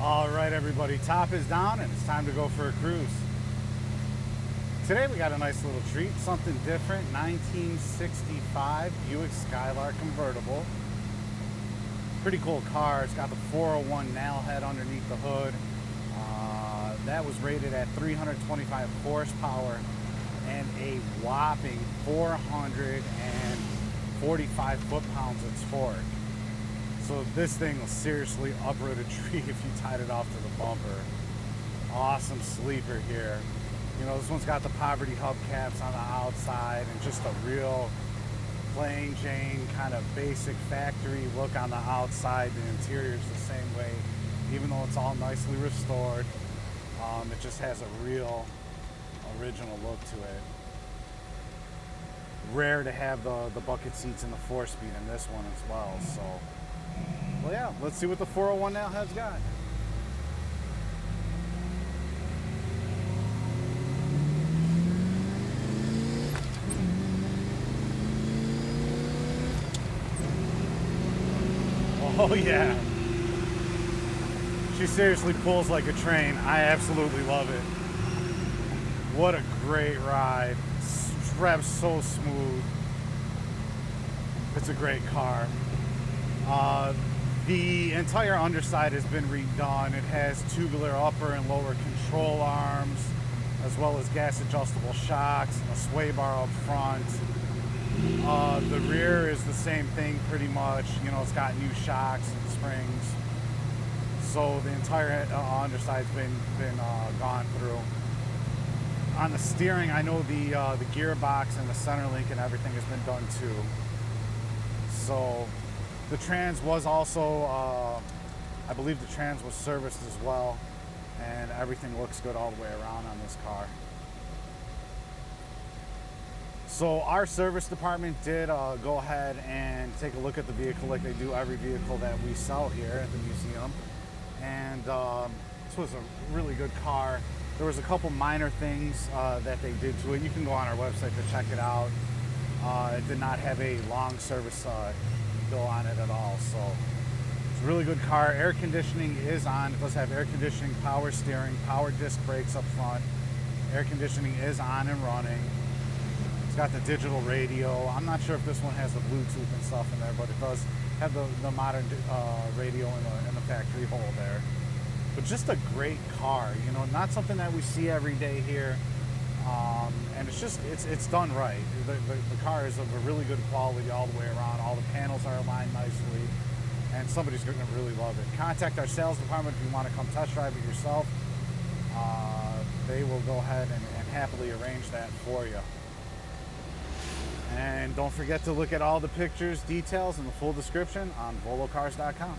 All right, everybody, top is down and it's time to go for a cruise. Today we got a nice little treat, something different, 1965 Buick Skylark convertible. Pretty cool car. It's got the 401 Nailhead underneath the hood. That was rated at 325 horsepower and a whopping 445 foot-pounds of torque. So this thing will seriously uproot a tree if you tied it off to the bumper. Awesome sleeper here. You know, this one's got the poverty hubcaps on the outside and just a real plain Jane kind of basic factory look on the outside. The interior is the same way, even though it's all nicely restored. It just has a real original look to it. Rare to have the bucket seats and the 4-speed in this one as well. So, well, yeah, let's see what the 401 Nailhead's got. Oh yeah, she seriously pulls like a train. I absolutely love it. What a great ride. Revs so smooth. It's a great car. The entire underside has been redone. It has tubular upper and lower control arms, as well as gas adjustable shocks and a sway bar up front. The rear is the same thing pretty much. You know, it's got new shocks and springs. So the entire underside's been gone through. On the steering, I know the gearbox and the center link and everything has been done too. So the trans was also, I believe the trans was serviced as well, and everything looks good all the way around on this car. So our service department did go ahead and take a look at the vehicle like they do every vehicle that we sell here at the museum. And this was a really good car. There was a couple minor things that they did to it. You can go on our website to check it out. It did not have a long service bill on it at all. So it's a really good car. Air conditioning is on. It does have air conditioning, power steering, power disc brakes up front. Air conditioning is on and running. It's got the digital radio. I'm not sure if this one has the Bluetooth and stuff in there, but it does have the modern radio in the factory hole there. But just a great car, you know, not something that we see every day here. And it's done right. The car is of a really good quality all the way around. All the panels are aligned nicely, and somebody's going to really love it. Contact our sales department if you want to come test drive it yourself. They will go ahead and happily arrange that for you. And don't forget to look at all the pictures, details, and the full description on volocars.com.